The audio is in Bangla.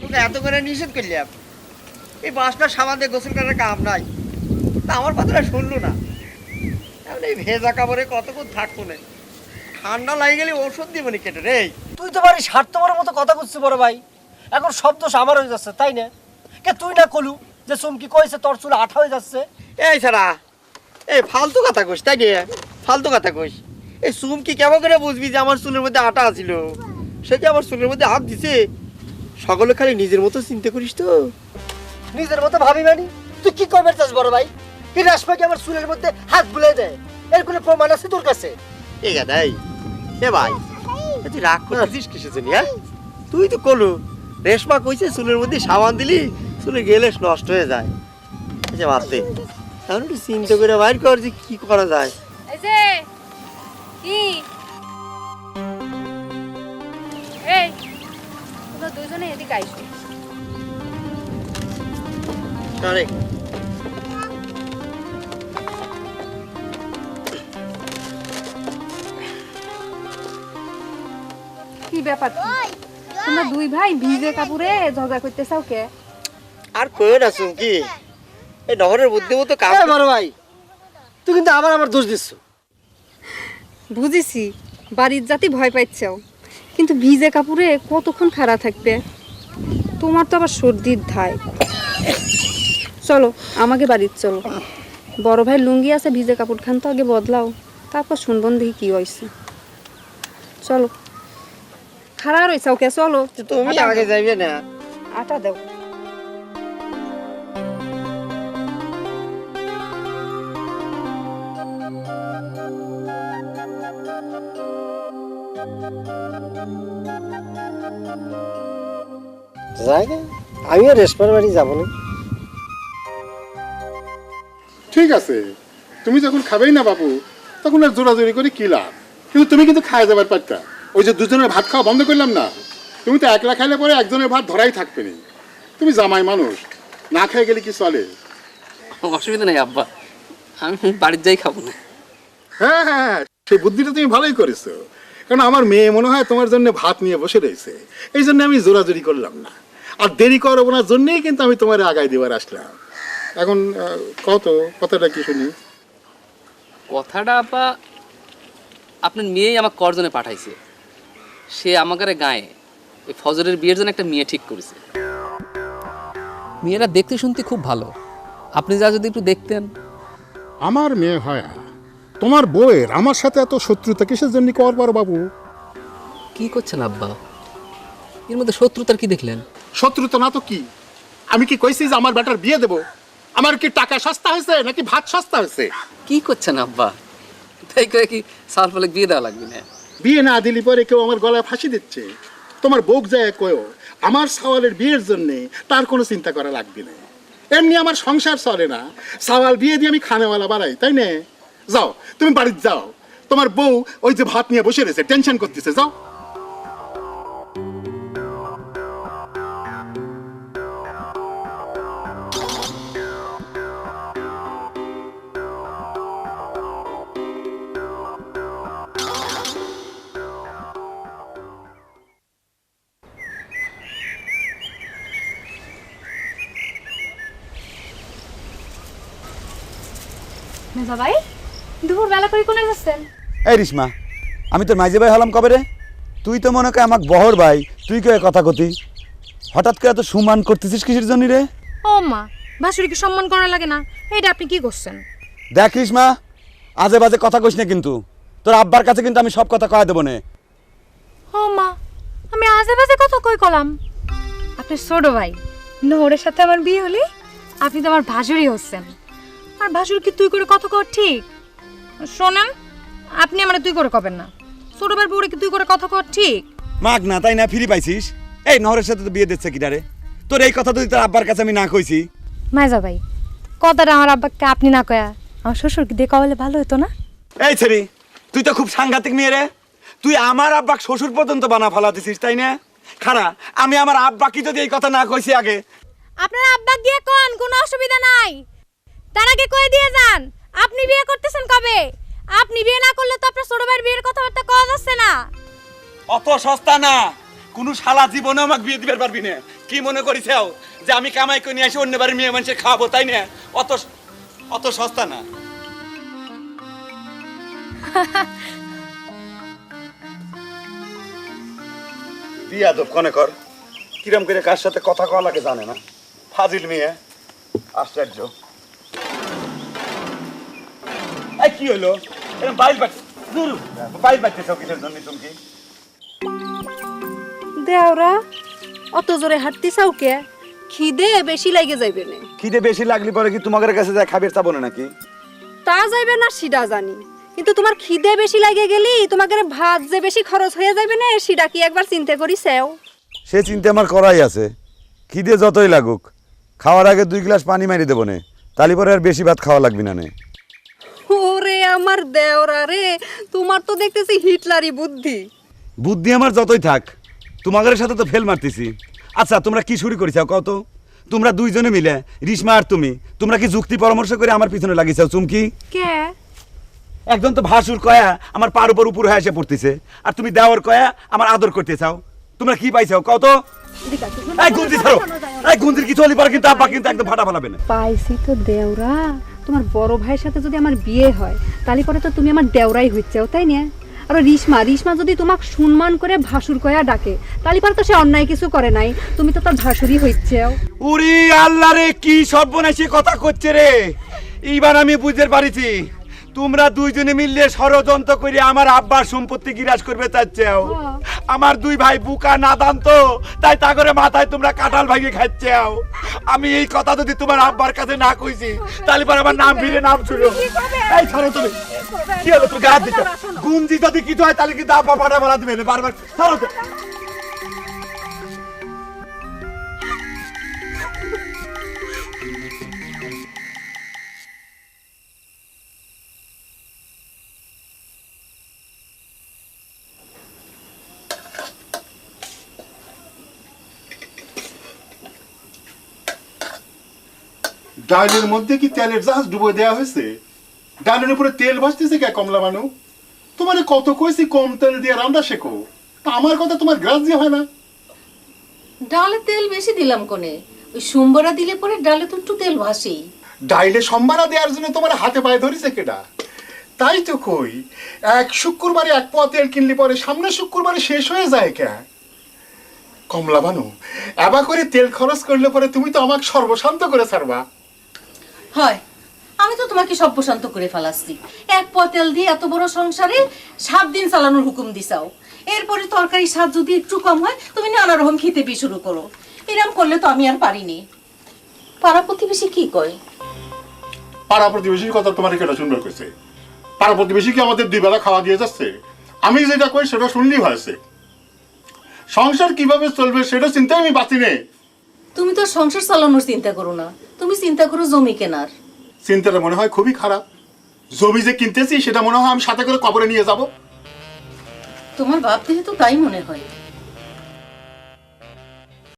তোকে এত করে নিষেধ করলাম, এই বাসটা সাবান দিয়ে গোসল করার কাম নাই, তা আমার কথাটা শুনলো না। এখন এই ভেজা কাপড়ে কতক্ষণ থাকবো না, ঠান্ডা লাগে গেলে ওষুধ দিব নি কেটে রে। তুই তো বাড়ি স্বার্থপরের মতো কথা করছিস বড় ভাই, এখন সব দোষ আমার হয়ে যাচ্ছে তাই না? কে তুই না কলু যে চুমকি কইছে তোর চুল আঠা হয়ে যাচ্ছে? এই ছাড়া এই ফালতু কথা কইস তাই নিয়ে, ফালতু কথা কইস। এই চুমকি কেমন করে বুঝবি যে আমার চুলের মধ্যে আটা আছিল? সে কি আমার চুলের মধ্যে হাত দিছে? সকলে খালি নিজের মতো চিন্তা করিস তো। নিজের মতো ভাবি মানি? তুই কি করবে চাস বড় ভাই? কি রাসমাকে আমার চুলের মধ্যে হাত বুলাই দেয়, এর কোনো প্রমাণ আছে তোর কাছে? এই গাদাই এ ভাই, তুই রাগ করছিস কিসের জন্য? হ্যাঁ, তুই তো কলু রেশমা কইছে চুলের মধ্যে সাবান দিলি চুলে গেলে নষ্ট হয়ে যায়। আচ্ছা ভাবতে তাহলে একটু চিন্তা করে বাইর কর যে কি করা যায়। এই যে কি এই তোমরা দুজনে এদিকে আইসো। আরে কি ব্যাপার তোমরা দুই ভাই ভিজে কাপড়ে ঝগড়া করতেছাও কে? আর কইও না চুমকি, এই নহরের বুদ্ধি মতো কাজ। এ বড় ভাই, তুই কিন্তু আবার আমার দোষ দিচ্ছ। বুঝেছি বাড়ির জাতি ভয় পাইছেও, কিন্তু ভিজে কাপড়ে কতক্ষণ খাড়া থাকবে? তোমার তো আবার সর্দির ধায়। চলো আমাকে বাড়ির চলো, বড় ভাই লুঙ্গি আছে, ভিজে কাপড় খান তো আগে বদলাও, তারপর শুনবন দেখি কি হয়েছে। চলো খাড়া রয়েছে ওকে, চলো। তুমি আগে যাইবে না? আটা দাও। জায়গা আমিও রেশমার বাড়ি যাবো না। ঠিক আছে, তুমি যখন খাবেই না বাপু, তখন আর জোরাজোরি করে কি লাভ? কিন্তু তুমি কিন্তু খাওয়া যাবার পারতা। ওই যে দুজনের ভাত খাওয়া বন্ধ করলাম না, তুমি তো একলা খাইলে পরে একজনের ভাত ধরাই থাকবে না। তুমি জামাই মানুষ, না খেয়ে গেলে কি চলে? অসুবিধা নেই আব্বা, আমি বাড়ির যাই খাবো না। হ্যাঁ হ্যাঁ, সেই বুদ্ধিটা তুমি ভালোই করেছো, কারণ আমার মেয়ে মনে হয় তোমার জন্য ভাত নিয়ে বসে রয়েছে, এই জন্য আমি জোরাজোরি করলাম না। আর দেরি করবো না জন্যেই কিন্তু আমি তোমার আগায় দেবার আসলাম। এখন কত কথাটা কি শুনি? কথাটা আব্বা, আপনার মেয়েই আমার করজনে পাঠাইছে। সে আমাদের গায়ে এই ফজরের বিয়ের জন্য একটা মেয়ে ঠিক করেছে। মেয়েরা দেখতে শুনতে খুব ভালো, আপনি যা যদি একটু দেখতেন। আমার মেয়ে হয়, তোমার বউয়ের আমার সাথে এত শত্রুতা কিসের জন্য করবার বাবু? কি করছেন আব্বা, এর মধ্যে শত্রুতার কি দেখলেন? শত্রুতা না তো কি? আমি কি কইছি যে আমার বেটার বিয়ে দেব? আমার কি টাকা সস্তা হয়েছে নাকি ভাত সস্তা হয়েছে? কি করছেন আব্বা, তাই করে কি সাল ফলে বিয়ে দেওয়া লাগবে না? বিয়ে না দিলি পরে কেউ আমার গলায় ফাঁসি দিচ্ছে। তোমার বউ যায় কয়ও আমার সওয়ালের বিয়ের জন্য তার কোনো চিন্তা করা লাগবে না। এমনি আমার সংসার চলে না, সওয়াল বিয়ে দিয়ে আমি খানেওয়ালা বাড়াই, তাই না? যাও তুমি বাড়িতে যাও, তোমার বউ ওই যে ভাত নিয়ে বসে রয়েছে, টেনশন করতেছে, যাও। মেজা ভাই দুপুর বেলা করে কোনে যাচ্ছেন? এই রিসমা, আমি তোর মাইজে ভাই হলাম কবে রে? তুই তো মনে কর আমাক বহর ভাই, তুই কে কথা কতি? হঠাৎ করে এত সুমান করতেছিস কিসের জন্য রে? ও মা, ভাসুরিকে সম্মান করা লাগে না? এইটা আপনি কি করছেন? দেখ রিসমা, আজে বাজে কথা কইস না কিন্তু, তোর আব্বার কাছে কিন্তু আমি সব কথা কয়ে দেবো না। ও মা, আমি আজে বাজে কথা কই কলাম? আপনার ছোট ভাই নহরের সাথে আমার বিয়ে হলে আপনি তো আমার ভাসুরি হচ্ছেন, আর ভাসুর কি তুই করে কথা কর ঠিক? শোনেন, আপনি আমার তুই করে কবেন না, ছোট ভাইয়ের বউরে কি তুই করে কথা কর ঠিক? মাগ না তাই না ফিরি পাইছিস? এই নহরের সাথে তো বিয়ে দিচ্ছে কিটারে? তোর এই কথা যদি তোর আব্বার কাছে আমি না কইছি। মাইজা ভাই, কথাটা আমার আব্বাকে আপনি না কয়া আমার শ্বশুরকে দিয়ে কওয়ালে ভালো হতো না? এই ছেড়ি, তুই তো খুব সাংঘাতিক মেয়ে রে। তুই আমার আব্বাক শ্বশুর পর্যন্ত বানা ফেলা দিছিস, তাই না? খারা, আমি আমার আব্বাকে যদি এই কথা না কইছি আগে। আপনার আব্বা গিয়ে কোন কোনো অসুবিধা নাই, তার আগে কই দিয়ে যান আপনি বিয়ে করতেছেন কবে? আপনি বিয়ে না করলে তো আপনার ছোট ভাইয়ের বিয়ের কথাবার্তা কওয়া যাচ্ছে না। অত সস্তা না, কোনো শালা জীবনে আমাকে বিয়ে দিবার পারবি না। কি মনে করিছাও যে আমি কামাই করে নিয়ে আসি অন্য বাড়ির মেয়ে মানুষের খাওয়াবো, তাই না? অত অত সস্তা না। বিয়াদব কনে কর, কিরম করে কার সাথে কথা কওয়া লাগে জানে না, ফাজিল মেয়ে। আশ্চর্য। এই কি হলো? এরকম বাইল বাচ্চা কিসের জন্য তুমি? দেওরা অত জোরে হাঁটতে চাও কে? খিদে বেশি লাগে যাইবে না। খিদে বেশি লাগলি পরে কি তোমাদের কাছে যায় খাবার চাবো না নাকি? তা যাইবে না সেটা জানি, কিন্তু তোমার খিদে বেশি লাগে গেলি তোমাদের ভাত যে বেশি খরচ হয়ে যাবে না সেটা কি একবার চিন্তা করিছেও? সে চিন্তা আমার করাই আছে। খিদে যতই লাগুক, খাওয়ার আগে 2 গ্লাস পানি মারি দেবো নে, তালি পরে আর বেশি ভাত খাওয়া লাগবে না নে। ওরে আমার দেওরা রে, তোমার তো দেখতেছি হিটলারি বুদ্ধি। বুদ্ধি আমার যতই থাক, তোমাদের সাথে তো ফেল মারতেছি। আচ্ছা তোমরা কি শুরু করেছাও কত? তোমরা দুইজনে মিলে, রিশমা আর তুমি, তোমরা কি যুক্তি পরামর্শ করে আমার পিছনে লাগিয়েছাও চুমকি? কে? একজন তো ভাসুর কয়া আমার পার উপর উপর হয়ে এসে পড়তেছে, আর তুমি দেওয়ার কয়া আমার আদর করতে চাও। তোমরা কি পাইছাও কত? এই গুঞ্জি ছাড়ো, এই গুঞ্জির কিছু হলি পারে কিন্তু আব্বা কিন্তু একদম ফাটা ফালাবে না। পাইছি তো দেওরা, তোমার বড় ভাইয়ের সাথে যদি আমার বিয়ে হয় তাহলে পরে তো তুমি আমার দেওরাই হইছাও, তাই না? আর রিশমা যদি তোমাকে সম্মান করে ভাসুর কয়া ডাকে তাহলে পরে তো সে অন্যায় কিছু করে নাই, তুমি তো তার ভাসুরই হইছাও। উরি আল্লাহ রে, কি সর্বনাশী কথা করছে রে। এইবার আমি বুঝতে পারিছি, তোমরা দুইজনে মিললে ষড়যন্ত্র করে আমার আব্বার সম্পত্তি গিরাজ করবে চাচ্ছেও। আমার 2 ভাই বুকা নাদান তো, তাই তা করে মাথায় তোমরা কাঁঠাল ভাঙে খাচ্ছেও। আমি এই কথা যদি তোমার আব্বার কাছে না কইছি তাহলে পর আমার নাম ফিরে নাম শুনো। এই ছাড়ো তুমি, কি হলো তুমি গাছ দিচ্ছ? গুঞ্জি যদি কিছু হয় তাহলে কিন্তু আব্বা ফাটা ফালা দিবে না, বারবার ছাড়ো তো। ডালের মধ্যে কি তেলের জাহাজ ডুবো দেওয়া হয়েছে? ডালের উপরে তেল ভাসতেছে কে কমলা মানু? তোমার কত কইছি কম তেল দিয়ে রান্না শেখো, তা আমার কথা তোমার গ্রাহ্য হয় না। ডালে তেল বেশি দিলাম কোনে, ওই সোমবারা দিলে পরে ডালে তো একটু তেল ভাসেই। ডাইলে সম্বারা দেওয়ার জন্য তোমার হাতে পায়ে ধরেছে কেডা? তাই তো কই, এক শুক্রবারে 1 পোয়া তেল কিনলে পরে সামনের শুক্রবারে শেষ হয়ে যায় কে? কমলা বানু, এবা করে তেল খরচ করলে পরে তুমি তো আমাকে সর্বশান্ত করে ছাড়বা। হয়, আমি তো তোমাকে সব প্রশান্ত করে ফেলাচ্ছি। 1 পোয়া তেল দিয়ে এত বড় সংসারে 7 দিন চালানোর হুকুম দিছাও। এরপরে তরকারি স্বাদ যদি একটু কম হয় তুমি নানা রকম খেতে বি শুরু করো। এরকম করলে তো আমি আর পারিনি। পাড়া প্রতিবেশী কি কয়? পাড়া প্রতিবেশীর কথা তোমার কেটা সুন্দর কইছে? পাড়া প্রতিবেশী কি আমাদের 2 বেলা খাওয়া দিয়ে যাচ্ছে? আমি যেটা কই সেটা শুনলেই হয়েছে। সংসার কিভাবে চলবে সেটা চিন্তায় আমি বাঁচি নেই। তুমি তো সংসার চালানোর চিন্তা করো না, তুমি চিন্তা করো জমি কেনার। চিন্তাটা মনে হয় খুবই খারাপ। জমি যে কিনতেছি সেটা মনে হয় আমি সাথে করে কবরে নিয়ে যাব। তোমার বাপ দেখে তো তাই মনে হয়।